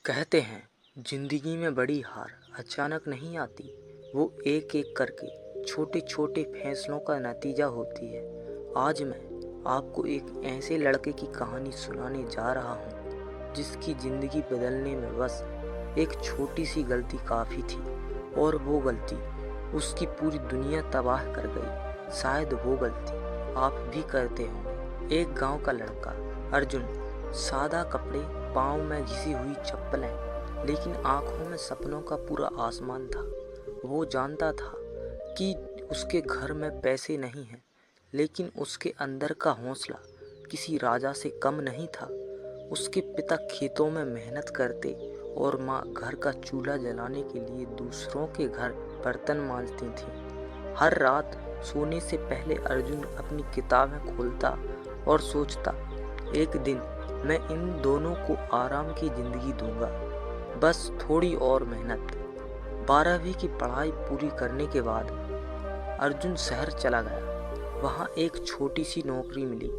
कहते हैं जिंदगी में बड़ी हार अचानक नहीं आती, वो एक एक करके छोटे छोटे फैसलों का नतीजा होती है। आज मैं आपको एक ऐसे लड़के की कहानी सुनाने जा रहा हूँ जिसकी ज़िंदगी बदलने में बस एक छोटी सी गलती काफ़ी थी, और वो गलती उसकी पूरी दुनिया तबाह कर गई। शायद वो गलती आप भी करते होंगे। एक गांव का लड़का अर्जुन, सादा कपड़े, पाँव में घिसी हुई चप्पलें, लेकिन आंखों में सपनों का पूरा आसमान था। वो जानता था कि उसके घर में पैसे नहीं हैं, लेकिन उसके अंदर का हौसला किसी राजा से कम नहीं था। उसके पिता खेतों में मेहनत करते और माँ घर का चूल्हा जलाने के लिए दूसरों के घर बर्तन मांजती थी। हर रात सोने से पहले अर्जुन अपनी किताबें खोलता और सोचता, एक दिन मैं इन दोनों को आराम की ज़िंदगी दूंगा, बस थोड़ी और मेहनत। 12वीं की पढ़ाई पूरी करने के बाद अर्जुन शहर चला गया। वहाँ एक छोटी सी नौकरी मिली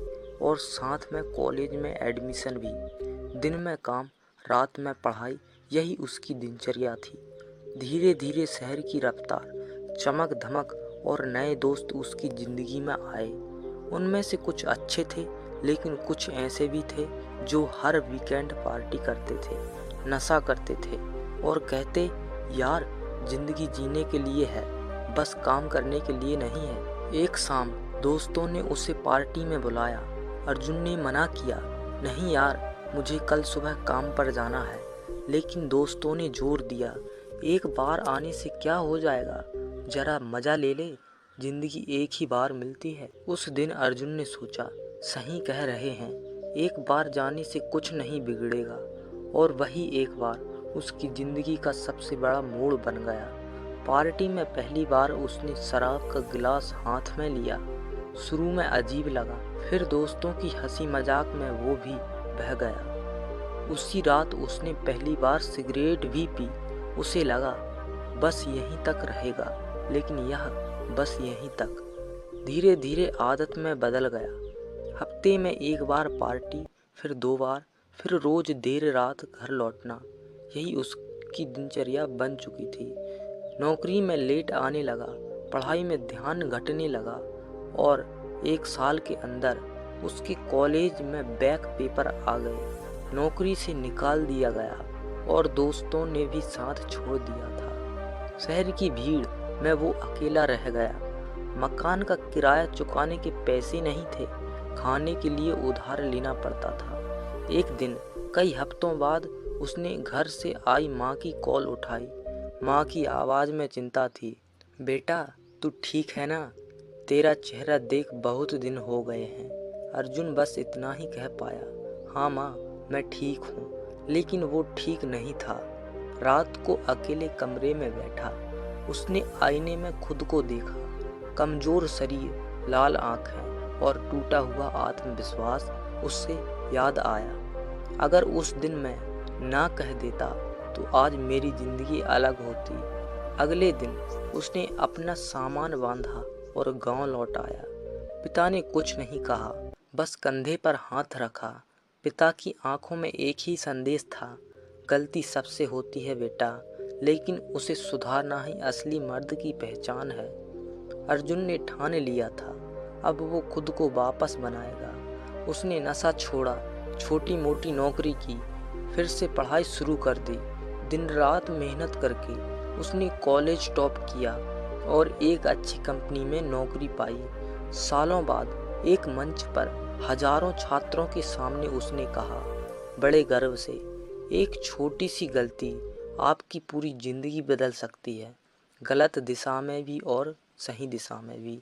और साथ में कॉलेज में एडमिशन भी। दिन में काम, रात में पढ़ाई, यही उसकी दिनचर्या थी। धीरे धीरे शहर की रफ्तार, चमक धमक और नए दोस्त उसकी ज़िंदगी में आए। उनमें से कुछ अच्छे थे, लेकिन कुछ ऐसे भी थे जो हर वीकेंड पार्टी करते थे, नशा करते थे और कहते, यार जिंदगी जीने के लिए है, बस काम करने के लिए नहीं है। एक शाम दोस्तों ने उसे पार्टी में बुलाया। अर्जुन ने मना किया, नहीं यार, मुझे कल सुबह काम पर जाना है। लेकिन दोस्तों ने जोर दिया, एक बार आने से क्या हो जाएगा, जरा मजा ले ले, जिंदगी एक ही बार मिलती है। उस दिन अर्जुन ने सोचा, सही कह रहे हैं, एक बार जाने से कुछ नहीं बिगड़ेगा। और वही एक बार उसकी ज़िंदगी का सबसे बड़ा मोड़ बन गया। पार्टी में पहली बार उसने शराब का गिलास हाथ में लिया। शुरू में अजीब लगा, फिर दोस्तों की हंसी मजाक में वो भी बह गया। उसी रात उसने पहली बार सिगरेट भी पी। उसे लगा बस यहीं तक रहेगा, लेकिन यह बस यहीं तक धीरे धीरे आदत में बदल गया। हफ्ते में एक बार पार्टी, फिर 2 बार, फिर रोज देर रात घर लौटना, यही उसकी दिनचर्या बन चुकी थी। नौकरी में लेट आने लगा, पढ़ाई में ध्यान घटने लगा और 1 साल के अंदर उसके कॉलेज में बैक पेपर आ गए। नौकरी से निकाल दिया गया और दोस्तों ने भी साथ छोड़ दिया था। शहर की भीड़ में वो अकेला रह गया। मकान का किराया चुकाने के पैसे नहीं थे, खाने के लिए उधार लेना पड़ता था। एक दिन कई हफ्तों बाद उसने घर से आई माँ की कॉल उठाई। माँ की आवाज़ में चिंता थी, बेटा तू ठीक है ना, तेरा चेहरा देख बहुत दिन हो गए हैं। अर्जुन बस इतना ही कह पाया, हाँ माँ मैं ठीक हूँ। लेकिन वो ठीक नहीं था। रात को अकेले कमरे में बैठा उसने आईने में खुद को देखा। कमज़ोर शरीर, लाल आँखें और टूटा हुआ आत्मविश्वास उससे याद आया, अगर उस दिन मैं ना कह देता तो आज मेरी ज़िंदगी अलग होती। अगले दिन उसने अपना सामान बांधा और गांव लौट आया। पिता ने कुछ नहीं कहा, बस कंधे पर हाथ रखा। पिता की आंखों में एक ही संदेश था, गलती सबसे होती है बेटा, लेकिन उसे सुधारना ही असली मर्द की पहचान है। अर्जुन ने ठान लिया था, अब वो खुद को वापस बनाएगा। उसने नशा छोड़ा, छोटी मोटी नौकरी की, फिर से पढ़ाई शुरू कर दी। दिन रात मेहनत करके उसने कॉलेज टॉप किया और एक अच्छी कंपनी में नौकरी पाई। सालों बाद एक मंच पर हजारों छात्रों के सामने उसने कहा बड़े गर्व से, एक छोटी सी गलती आपकी पूरी जिंदगी बदल सकती है, गलत दिशा में भी और सही दिशा में भी।